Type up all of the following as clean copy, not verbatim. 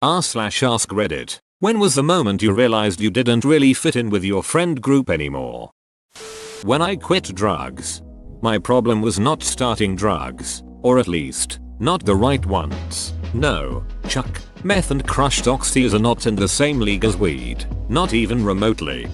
r/ask Reddit. When was the moment you realized you didn't really fit in with your friend group anymore? When I quit drugs. My problem was not starting drugs, or at least, not the right ones. No, Chuck, meth and crushed oxys are not in the same league as weed, not even remotely.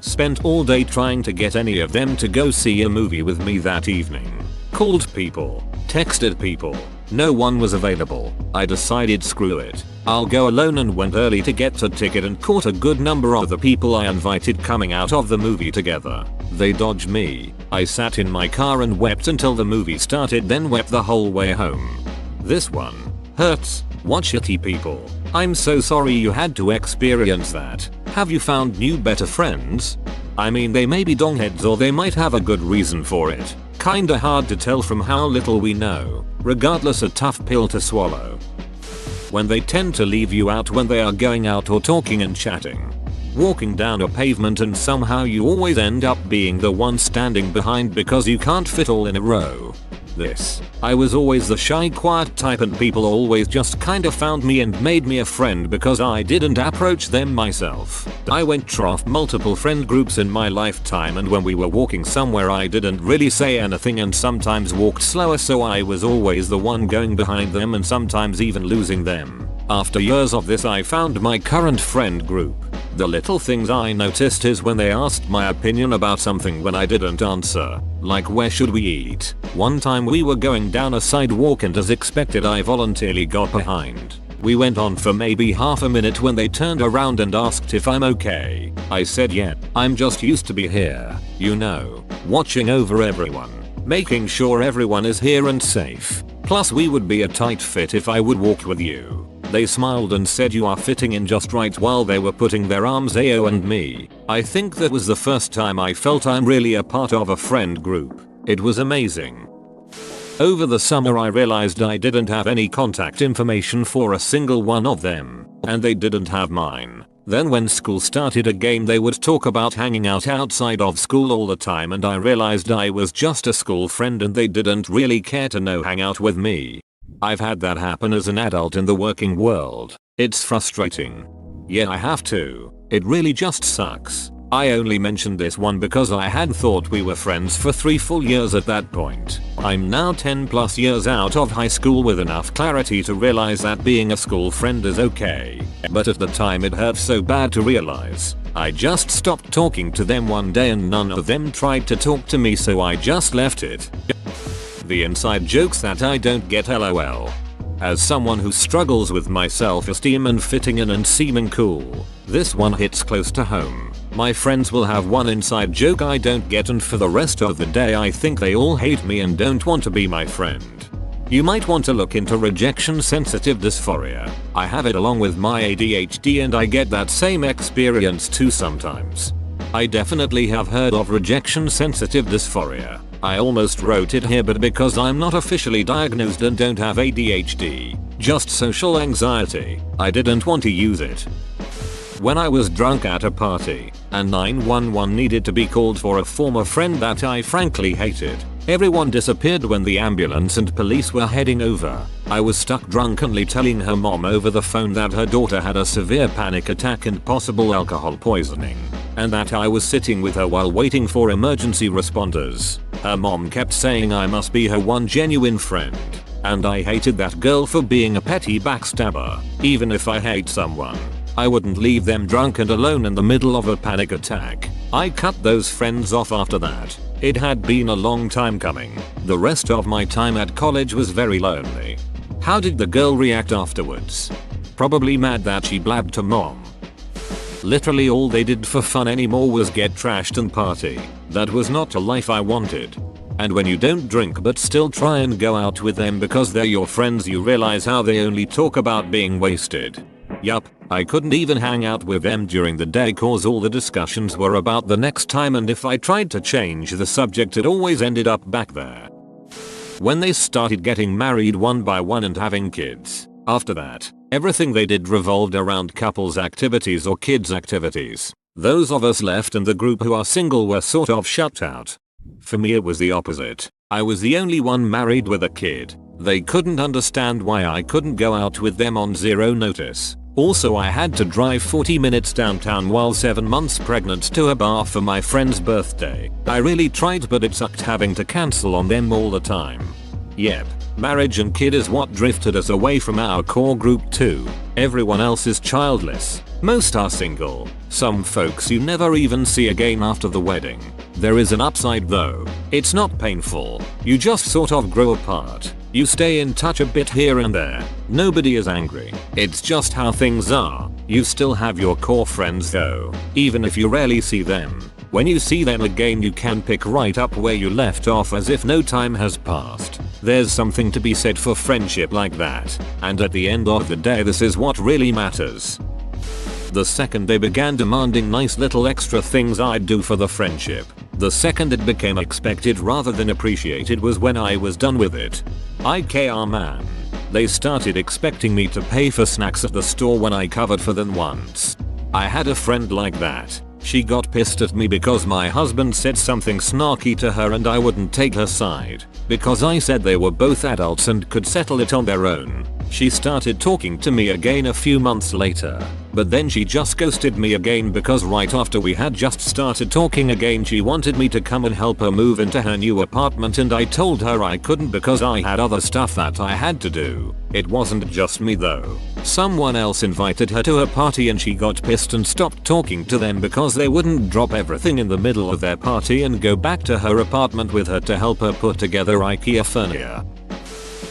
Spent all day trying to get any of them to go see a movie with me that evening. Called people, texted people, no one was available. I decided screw it, I'll go alone and went early to get a ticket and caught a good number of the people I invited coming out of the movie together. They dodged me. I sat in my car and wept until the movie started, then wept the whole way home. This one hurts. What shitty people. I'm so sorry you had to experience that. Have you found new better friends? I mean, they may be dongheads or they might have a good reason for it. Kinda hard to tell from how little we know. Regardless, a tough pill to swallow. When they tend to leave you out when they are going out or talking and chatting. Walking down a pavement and somehow you always end up being the one standing behind because you can't fit all in a row. I was always the shy, quiet type and people always just kinda found me and made me a friend because I didn't approach them myself. I went through multiple friend groups in my lifetime, and when we were walking somewhere I didn't really say anything and sometimes walked slower, so I was always the one going behind them and sometimes even losing them. After years of this I found my current friend group. The little things I noticed is when they asked my opinion about something when I didn't answer, like where should we eat. One time we were going down a sidewalk and as expected I voluntarily got behind. We went on for maybe half a minute when they turned around and asked if I'm okay. I said yeah, I'm just used to be here, you know, watching over everyone, making sure everyone is here and safe. Plus we would be a tight fit if I would walk with you. They smiled and said you are fitting in just right while they were putting their arms around me. I think that was the first time I felt I'm really a part of a friend group. It was amazing. Over the summer I realized I didn't have any contact information for a single one of them, and they didn't have mine. Then when school started again they would talk about hanging out outside of school all the time, and I realized I was just a school friend and they didn't really care to hang out with me. I've had that happen as an adult in the working world. It's frustrating. Yeah, I have to. It really just sucks. I only mentioned this one because I had thought we were friends for 3 full years at that point. I'm now 10 plus years out of high school with enough clarity to realize that being a school friend is okay. But at the time it hurt so bad to realize. I just stopped talking to them one day and none of them tried to talk to me, so I just left it. The inside jokes that I don't get, lol. As someone who struggles with my self-esteem and fitting in and seeming cool, this one hits close to home. My friends will have one inside joke I don't get, and for the rest of the day I think they all hate me and don't want to be my friend. You might want to look into rejection sensitive dysphoria. I have it along with my ADHD and I get that same experience too sometimes. I definitely have heard of rejection sensitive dysphoria. I almost wrote it here, but because I'm not officially diagnosed and don't have ADHD, just social anxiety, I didn't want to use it. When I was drunk at a party, and 911 needed to be called for a former friend that I frankly hated, everyone disappeared when the ambulance and police were heading over. I was stuck drunkenly telling her mom over the phone that her daughter had a severe panic attack and possible alcohol poisoning, and that I was sitting with her while waiting for emergency responders. Her mom kept saying I must be her one genuine friend, and I hated that girl for being a petty backstabber. Even if I hate someone, I wouldn't leave them drunk and alone in the middle of a panic attack. I cut those friends off after that. It had been a long time coming. The rest of my time at college was very lonely. How did the girl react afterwards? Probably mad that she blabbed to mom. Literally all they did for fun anymore was get trashed and party. That was not a life I wanted. And when you don't drink but still try and go out with them because they're your friends, you realize how they only talk about being wasted. Yup, I couldn't even hang out with them during the day cause all the discussions were about the next time, and if I tried to change the subject it always ended up back there. When they started getting married one by one and having kids, after that, everything they did revolved around couples activities or kids activities. Those of us left in the group who are single were sort of shut out. For me it was the opposite. I was the only one married with a kid. They couldn't understand why I couldn't go out with them on zero notice. Also, I had to drive 40 minutes downtown while 7 months pregnant to a bar for my friend's birthday. I really tried, but it sucked having to cancel on them all the time. Yep, marriage and kid is what drifted us away from our core group too. Everyone else is childless. Most are single. Some folks you never even see again after the wedding. There is an upside though. It's not painful. You just sort of grow apart. You stay in touch a bit here and there. Nobody is angry. It's just how things are. You still have your core friends though, even if you rarely see them. When you see them again, you can pick right up where you left off as if no time has passed. There's something to be said for friendship like that. And at the end of the day, this is what really matters. The second they began demanding nice little extra things I'd do for the friendship. The second it became expected rather than appreciated was when I was done with it. Man. They started expecting me to pay for snacks at the store when I covered for them once. I had a friend like that. She got pissed at me because my husband said something snarky to her and I wouldn't take her side. Because I said they were both adults and could settle it on their own. She started talking to me again a few months later. But then she just ghosted me again because right after we had just started talking again, she wanted me to come and help her move into her new apartment, and I told her I couldn't because I had other stuff that I had to do. It wasn't just me though. Someone else invited her to her party and she got pissed and stopped talking to them because they wouldn't drop everything in the middle of their party and go back to her apartment with her to help her put together IKEA furniture.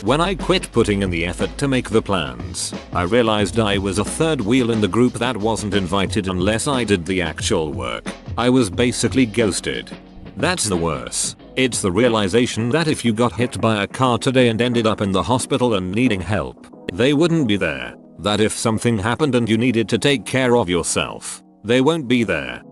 When I quit putting in the effort to make the plans, I realized I was a third wheel in the group that wasn't invited unless I did the actual work. I was basically ghosted. That's the worst. It's the realization that if you got hit by a car today and ended up in the hospital and needing help, they wouldn't be there. That if something happened and you needed to take care of yourself, they won't be there.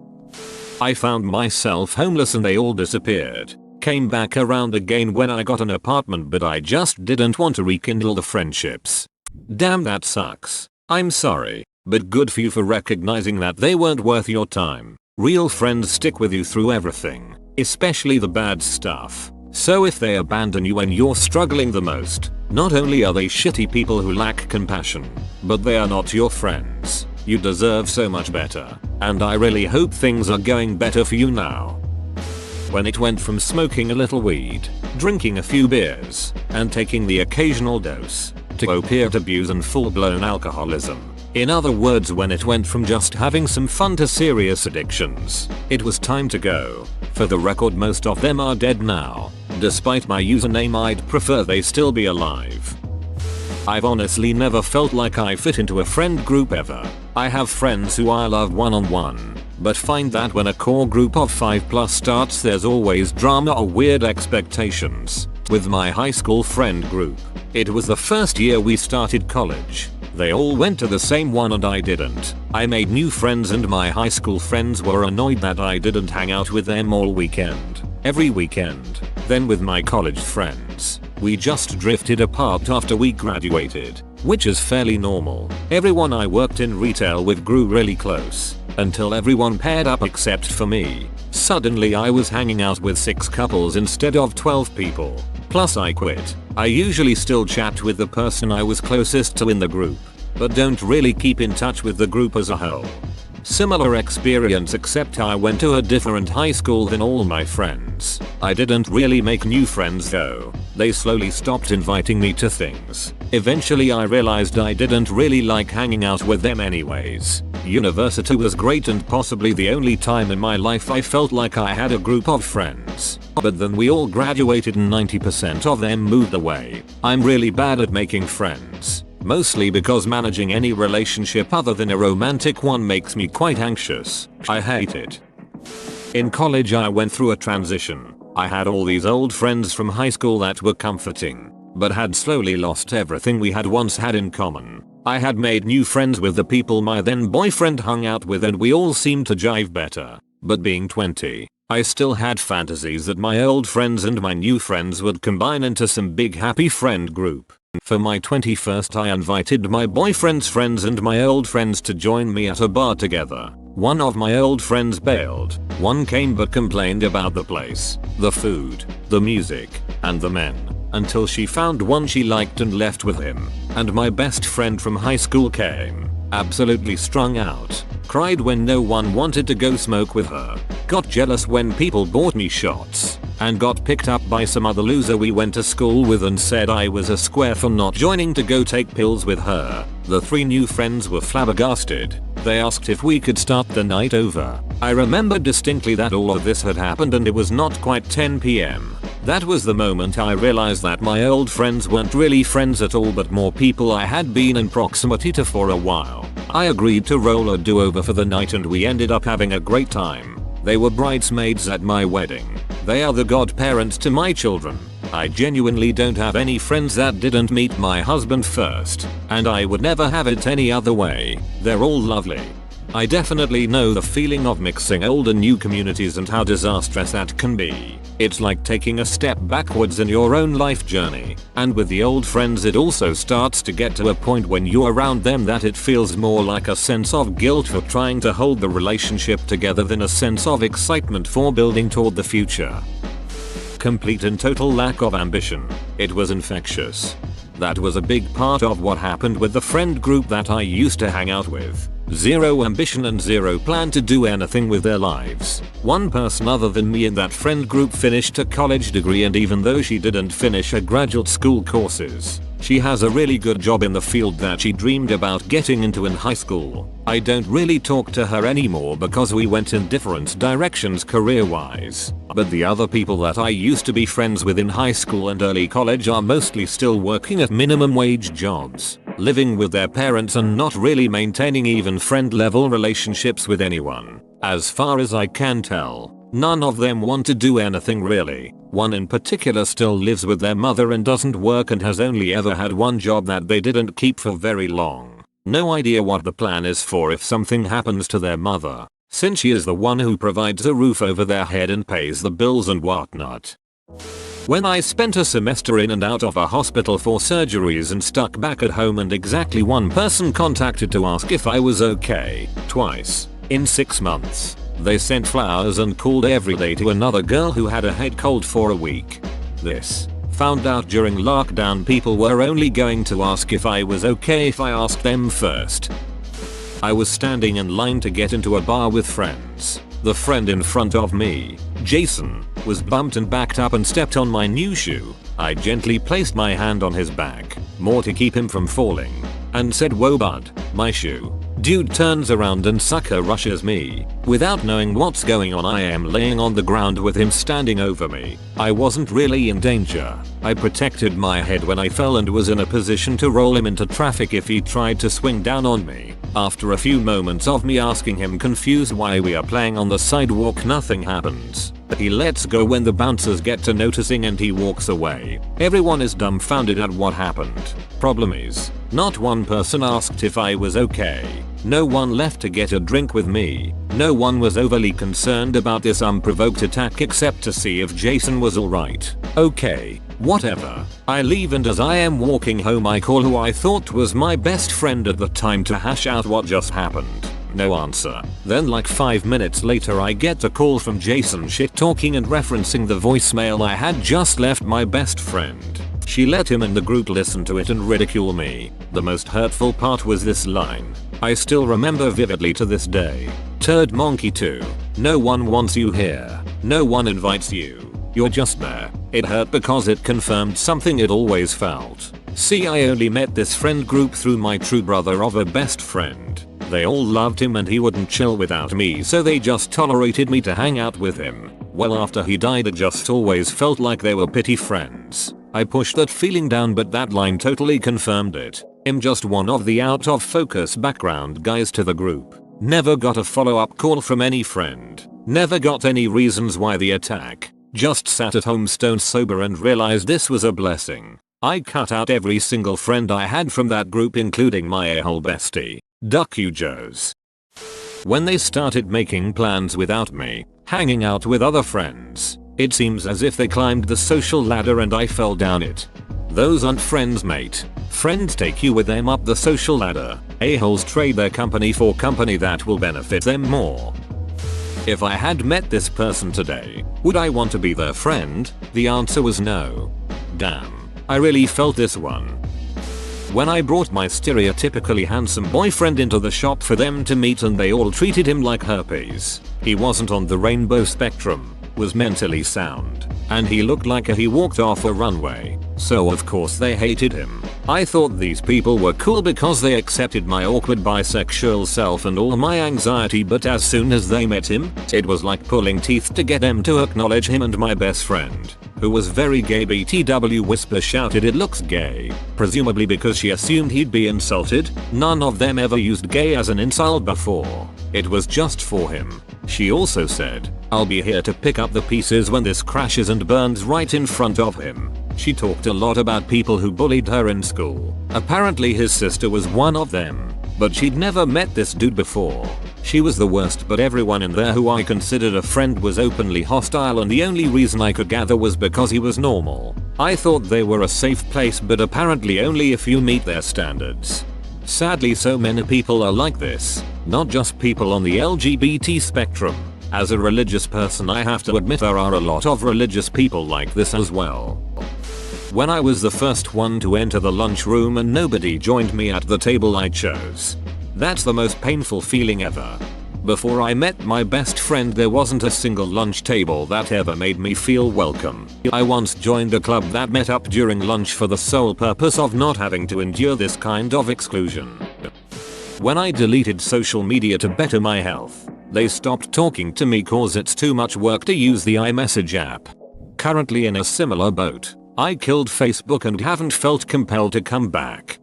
I found myself homeless and they all disappeared. Came back around again when I got an apartment, but I just didn't want to rekindle the friendships. Damn, that sucks. I'm sorry, but good for you for recognizing that they weren't worth your time. Real friends stick with you through everything, especially the bad stuff. So if they abandon you when you're struggling the most, not only are they shitty people who lack compassion, but they are not your friends. You deserve so much better, and I really hope things are going better for you now. When it went from smoking a little weed, drinking a few beers, and taking the occasional dose, to opiate abuse and full-blown alcoholism. In other words, when it went from just having some fun to serious addictions, it was time to go. For the record, most of them are dead now. Despite my username, I'd prefer they still be alive. I've honestly never felt like I fit into a friend group ever. I have friends who I love one-on-one, but find that when a core group of 5+ starts, there's always drama or weird expectations. With my high school friend group, it was the first year we started college. They all went to the same one and I didn't. I made new friends and my high school friends were annoyed that I didn't hang out with them all weekend. Every weekend. Then with my college friends, we just drifted apart after we graduated, which is fairly normal. Everyone I worked in retail with grew really close, until everyone paired up except for me. Suddenly I was hanging out with 6 couples instead of 12 people. Plus I quit. I usually still chat with the person I was closest to in the group, but don't really keep in touch with the group as a whole. Similar experience, except I went to a different high school than all my friends. I didn't really make new friends though. They slowly stopped inviting me to things. Eventually I realized I didn't really like hanging out with them anyways. University was great and possibly the only time in my life I felt like I had a group of friends. But then we all graduated and 90% of them moved away. I'm really bad at making friends. Mostly because managing any relationship other than a romantic one makes me quite anxious. I hate it. In college I went through a transition. I had all these old friends from high school that were comforting, but had slowly lost everything we had once had in common. I had made new friends with the people my then boyfriend hung out with and we all seemed to jive better. But being 20, I still had fantasies that my old friends and my new friends would combine into some big happy friend group. For my 21st I invited my boyfriend's friends and my old friends to join me at a bar together. One of my old friends bailed. One came but complained about the place, the food, the music, and the men. until she found one she liked and left with him. And my best friend from high school came, absolutely strung out, cried when no one wanted to go smoke with her, got jealous when people bought me shots, and got picked up by some other loser we went to school with and said I was a square for not joining to go take pills with her. The 3 new friends were flabbergasted. They asked if we could start the night over. I remember distinctly that all of this had happened and it was not quite 10 PM. That was the moment I realized that my old friends weren't really friends at all but more people I had been in proximity to for a while. I agreed to roll a do-over for the night and we ended up having a great time. They were bridesmaids at my wedding. They are the godparents to my children. I genuinely don't have any friends that didn't meet my husband first, and I would never have it any other way. They're all lovely. I definitely know the feeling of mixing old and new communities and how disastrous that can be. It's like taking a step backwards in your own life journey, and with the old friends it also starts to get to a point when you're around them that it feels more like a sense of guilt for trying to hold the relationship together than a sense of excitement for building toward the future. Complete and total lack of ambition. It was infectious. That was a big part of what happened with the friend group that I used to hang out with. Zero ambition and zero plan to do anything with their lives. One person other than me in that friend group finished a college degree, and even though she didn't finish her graduate school courses, she has a really good job in the field that she dreamed about getting into in high school. I don't really talk to her anymore because we went in different directions career-wise. But the other people that I used to be friends with in high school and early college are mostly still working at minimum wage jobs, living with their parents and not really maintaining even friend-level relationships with anyone. As far as I can tell, none of them want to do anything really. One in particular still lives with their mother and doesn't work and has only ever had one job that they didn't keep for very long. No idea what the plan is for if something happens to their mother, since she is the one who provides a roof over their head and pays the bills and whatnot. When I spent a semester in and out of a hospital for surgeries and stuck back at home, and exactly one person contacted to ask if I was okay, twice, in 6 months. They sent flowers and called every day to another girl who had a head cold for a week. This. Found out during lockdown people were only going to ask if I was okay if I asked them first. I was standing in line to get into a bar with friends. The friend in front of me, Jason, was bumped and backed up and stepped on my new shoe. I gently placed my hand on his back, more to keep him from falling, and said, "Whoa bud, my shoe." Dude turns around and sucker rushes me. Without knowing what's going on, I am laying on the ground with him standing over me. I wasn't really in danger. I protected my head when I fell and was in a position to roll him into traffic if he tried to swing down on me. After a few moments of me asking him confused why we are playing on the sidewalk, nothing happens. He lets go when the bouncers get to noticing and he walks away. Everyone is dumbfounded at what happened. Problem is, not one person asked if I was okay. No one left to get a drink with me. No one was overly concerned about this unprovoked attack except to see if Jason was alright. Okay, whatever. I leave, and as I am walking home I call who I thought was my best friend at the time to hash out what just happened. No answer. Then like 5 minutes later I get a call from Jason shit talking and referencing the voicemail I had just left my best friend. She let him and the group listen to it and ridicule me. The most hurtful part was this line. I still remember vividly to this day. "Turd monkey 2. No one wants you here. No one invites you. You're just there." It hurt because it confirmed something it always felt. See, I only met this friend group through my true brother of a best friend. They all loved him and he wouldn't chill without me, so they just tolerated me to hang out with him. Well, after he died it just always felt like they were pity friends. I pushed that feeling down, but that line totally confirmed it. I'm just one of the out of focus background guys to the group. Never got a follow-up call from any friend. Never got any reasons why the attack. Just sat at home stone sober and realized this was a blessing. I cut out every single friend I had from that group, including my a-hole bestie, Duck You Joes. When they started making plans without me, hanging out with other friends, it seems as if they climbed the social ladder and I fell down it. Those aren't friends, mate. Friends take you with them up the social ladder. A-holes trade their company for company that will benefit them more. If I had met this person today, would I want to be their friend? The answer was no. Damn. I really felt this one. When I brought my stereotypically handsome boyfriend into the shop for them to meet and they all treated him like herpes. He wasn't on the rainbow spectrum, was mentally sound, and he looked like he walked off a runway, so of course they hated him. I thought these people were cool because they accepted my awkward bisexual self and all my anxiety, but as soon as they met him, it was like pulling teeth to get them to acknowledge him. And my best friend, who was very gay BTW whisper shouted it looks gay, presumably because she assumed he'd be insulted. None of them ever used gay as an insult before. It was just for him. She also said, I'll be here to pick up the pieces when this crashes and burns right in front of him. She talked a lot about people who bullied her in school. Apparently his sister was one of them, but she'd never met this dude before. She was the worst, but everyone in there who I considered a friend was openly hostile, and the only reason I could gather was because he was normal. I thought they were a safe place, but apparently only if you meet their standards. Sadly, so many people are like this, not just people on the LGBT spectrum. As a religious person, I have to admit there are a lot of religious people like this as well. When I was the first one to enter the lunchroom and nobody joined me at the table I chose. That's the most painful feeling ever. Before I met my best friend, there wasn't a single lunch table that ever made me feel welcome. I once joined a club that met up during lunch for the sole purpose of not having to endure this kind of exclusion. When I deleted social media to better my health, they stopped talking to me cause it's too much work to use the iMessage app. Currently in a similar boat. I killed Facebook and haven't felt compelled to come back.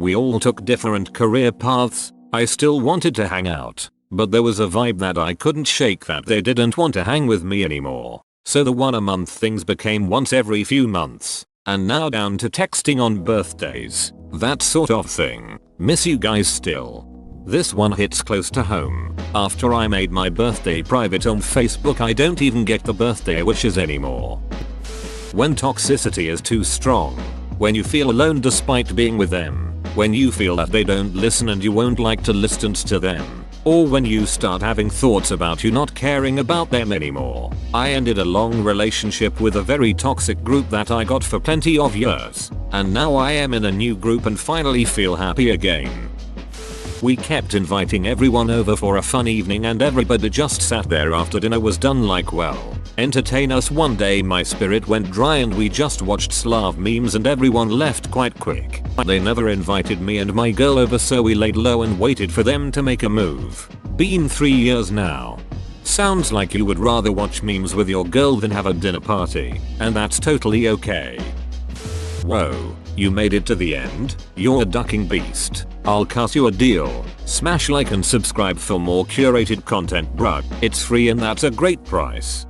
We all took different career paths. I still wanted to hang out, but there was a vibe that I couldn't shake that they didn't want to hang with me anymore. So the one a month things became once every few months, and now down to texting on birthdays, that sort of thing. Miss you guys still. This one hits close to home. After I made my birthday private on Facebook, I don't even get the birthday wishes anymore. When toxicity is too strong, when you feel alone despite being with them, when you feel that they don't listen and you won't like to listen to them, or when you start having thoughts about you not caring about them anymore. I ended a long relationship with a very toxic group that I got for plenty of years, and now I am in a new group and finally feel happy again. We kept inviting everyone over for a fun evening and everybody just sat there after dinner was done like, well, entertain us. One day my spirit went dry and we just watched Slav memes and everyone left quite quick. They never invited me and my girl over, so we laid low and waited for them to make a move. Been 3 years now. Sounds like you would rather watch memes with your girl than have a dinner party, and that's totally okay. Whoa, you made it to the end? You're a ducking beast. I'll cut you a deal. Smash like and subscribe for more curated content, bruh. It's free and that's a great price.